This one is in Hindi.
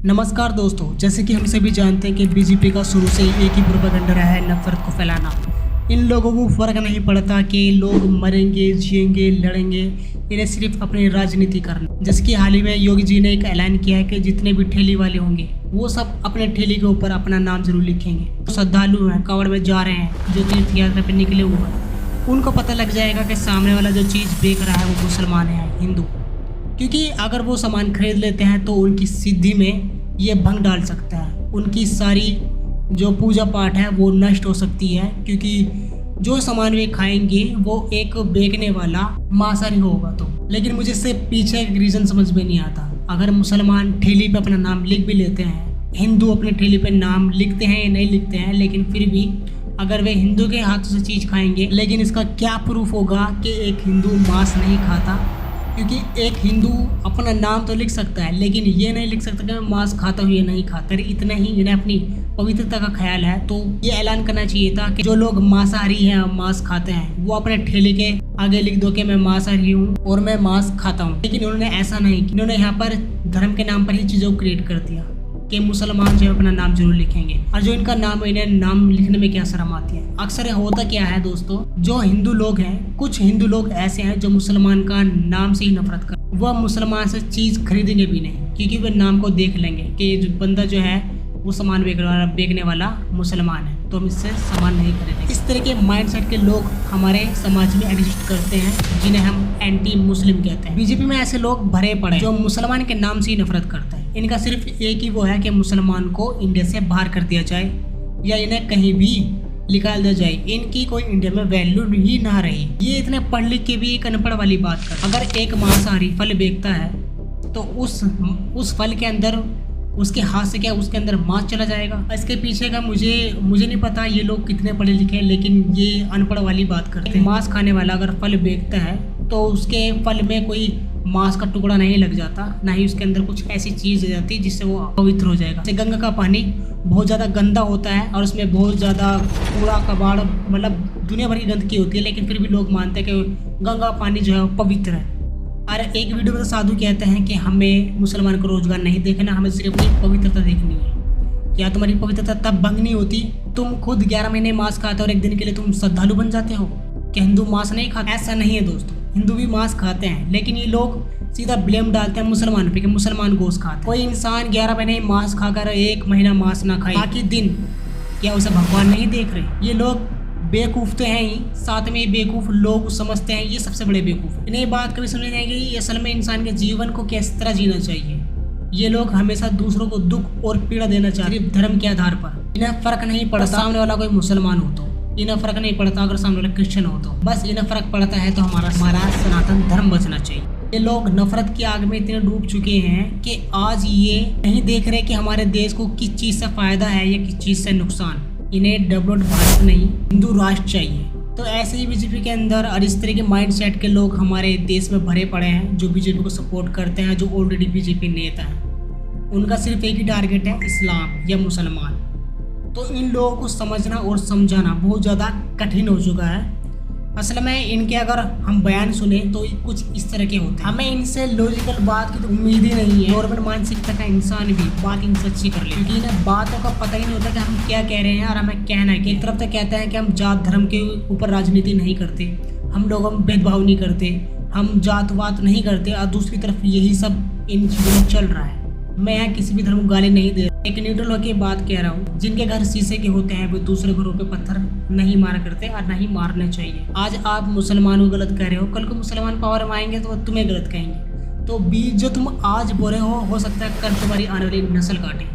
नमस्कार दोस्तों, जैसे कि हम सभी जानते हैं कि बीजेपी का शुरू से ही एक ही प्रोपेगेंडा रहा है, नफरत को फैलाना। इन लोगों को फ़र्क नहीं पड़ता कि लोग मरेंगे, जिएंगे, लड़ेंगे, इन्हें सिर्फ अपनी राजनीति करना। जैसे कि हाल ही में योगी जी ने एक ऐलान किया है कि जितने भी ठेली वाले होंगे वो सब अपने ठेली के ऊपर अपना नाम जरूर लिखेंगे। श्रद्धालु हैं, कांवड़ में जा रहे हैं, जो तीर्थ यात्रा पर निकले हुए हैं, उनको पता लग जाएगा कि सामने वाला जो चीज़ बेच रहा है वो मुसलमान है, हिंदू। क्योंकि अगर वो सामान खरीद लेते हैं तो उनकी सिद्धि में ये भंग डाल सकता है, उनकी सारी जो पूजा पाठ है वो नष्ट हो सकती है। क्योंकि जो सामान वे खाएंगे वो एक बेचने वाला मांसाहारी होगा। तो लेकिन मुझे इससे पीछे एक रीज़न समझ में नहीं आता। अगर मुसलमान ठेली पे अपना नाम लिख भी लेते हैं, हिंदू अपने ठेली पे नाम लिखते हैं या नहीं लिखते हैं, लेकिन फिर भी अगर वे हिंदू के हाथों से चीज़ खाएंगे, लेकिन इसका क्या प्रूफ होगा कि एक हिंदू मांस नहीं खाता? क्योंकि एक हिंदू अपना नाम तो लिख सकता है, लेकिन ये नहीं लिख सकता कि मैं मांस खाता हूँ या नहीं खाता। इतना ही इन्हें अपनी पवित्रता का ख्याल है, तो ये ऐलान करना चाहिए था कि जो लोग मांसाहारी हैं, मांस खाते हैं, वो अपने ठेले के आगे लिख दो कि मैं मांसाहारी हूँ और मैं मांस खाता हूँ। लेकिन उन्होंने ऐसा नहीं किया। उन्होंने यहाँ पर धर्म के नाम पर ही चीज़ों को क्रिएट कर दिया कि मुसलमान जो है अपना नाम जरूर लिखेंगे, और जो इनका नाम है, इन्हें नाम लिखने में क्या शर्म आती है। अक्सर होता क्या है दोस्तों, जो हिंदू लोग हैं, कुछ हिंदू लोग ऐसे हैं जो मुसलमान का नाम से ही नफरत कर, वह मुसलमान से चीज़ खरीदेंगे भी नहीं, क्योंकि वे नाम को देख लेंगे कि जो बंदा जो है वो सामान बेचने वाला मुसलमान है, तो हम इससे सामान नहीं खरीदेंगे। इस तरह के माइंडसेट के लोग हमारे समाज में एग्जिस्ट करते हैं, जिन्हें हम एंटी मुस्लिम कहते हैं। बीजेपी में ऐसे लोग भरे पड़े जो मुसलमान के नाम से ही नफरत करते हैं। इनका सिर्फ एक ही वो है कि मुसलमान को इंडिया से बाहर कर दिया जाए या इन्हें कहीं भी निकाल दिया जाए, इनकी कोई इंडिया में वैल्यू ही ना रही। ये इतने पढ़ लिख के भी एक अनपढ़ वाली बात कर, अगर एक मांसाहारी फल बेचता है तो उस फल के अंदर उसके हाथ से क्या उसके अंदर मांस चला जाएगा? इसके पीछे का मुझे नहीं पता ये लोग कितने पढ़े लिखे हैं, लेकिन ये अनपढ़ वाली बात करते हैं। मांस खाने वाला अगर फल बेचता है तो उसके फल में कोई मांस का टुकड़ा नहीं लग जाता, ना ही उसके अंदर कुछ ऐसी चीज़ आ जाती जिससे वो पवित्र हो जाएगा। जैसे गंगा का पानी बहुत ज़्यादा गंदा होता है और उसमें बहुत ज़्यादा कूड़ा कबाड़, मतलब दुनिया भर की गंदगी होती है, लेकिन फिर भी लोग मानते हैं कि गंगा पानी जो है वो पवित्र है। और एक वीडियो में तो साधु कहते हैं कि हमें मुसलमान को रोजगार नहीं देखना, हमें सिर्फ अपनी पवित्रता देखनी है। क्या तुम्हारी पवित्रता तब भंग नहीं होती? तुम खुद 11 महीने मांस खाते हो और एक दिन के लिए तुम श्रद्धालु बन जाते हो कि हिंदू मांस नहीं खाते? ऐसा नहीं है दोस्तों, हिंदू भी मांस खाते हैं, लेकिन ये लोग सीधा ब्लेम डालते हैं मुसलमान पे कि मुसलमान गोश्त खाते हैं। कोई इंसान 11 महीने मांस खाकर 1 महीना मांस ना खाए, बाकी दिन क्या उसे भगवान नहीं देख रहे? ये लोग बेवकूफ़ तो हैं ही, साथ में बेवकूफ़ लोग समझते हैं ये सबसे बड़े बेवकूफ़। इन्हें बात कभी समझ नहीं आएगी असल में इंसान के जीवन को किस तरह जीना चाहिए। ये लोग हमेशा दूसरों को दुख और पीड़ा देना चाहते हैं, सिर्फ धर्म के आधार पर। इन्हें फ़र्क नहीं पड़ता सामने वाला कोई मुसलमान हो तो, इन्हें फ़र्क नहीं पड़ता अगर सामने वाला क्रिश्चियन हो तो, बस इन्हें फ़र्क पड़ता है तो हमारा सनातन धर्म बचना चाहिए। ये लोग नफरत की आग में इतने डूब चुके हैं कि आज ये नहीं देख रहे कि हमारे देश को किस चीज़ से फ़ायदा है या किस चीज़ से नुकसान। इन्हें डेवलप्ड भारत नहीं, हिंदू राष्ट्र चाहिए। तो ऐसे ही बीजेपी के अंदर और इस तरह के माइंडसेट के लोग हमारे देश में भरे पड़े हैं, जो बीजेपी को सपोर्ट करते हैं, जो ऑलरेडी बीजेपी नेता हैं। उनका सिर्फ एक ही टारगेट है, इस्लाम या मुसलमान। तो इन लोगों को समझना और समझाना बहुत ज़्यादा कठिन हो चुका है। असल में इनके अगर हम बयान सुने तो कुछ इस तरह के होते हैं। हमें इनसे लॉजिकल बात की तो उम्मीद ही नहीं है। नॉर्मल मानसिकता का इंसान भी बात इनसे अच्छी कर ले, क्योंकि इन्हें बातों का पता ही नहीं होता कि हम क्या कह रहे हैं और हमें कहना है। कि एक तरफ तो कहते हैं कि हम जात धर्म के ऊपर राजनीति नहीं करते, हम लोगों में भेदभाव नहीं करते, हम जात वात नहीं करते, और दूसरी तरफ यही सब इन चीज़ों में चल रहा है। मैं यहाँ किसी भी धर्म को गाली नहीं दे रहा, एक न्यूट्रल होकर बात कह रहा हूँ। जिनके घर शीशे के होते हैं वो दूसरे घरों पे पत्थर नहीं मारा करते और नहीं मारने चाहिए। आज आप मुसलमान को गलत कह रहे हो, कल को मुसलमान पावर में आएंगे तो वो तुम्हें गलत कहेंगे। तो बीज जो तुम आज बोले हो सकता है कल तुम्हारी आने वाली नस्ल काटे।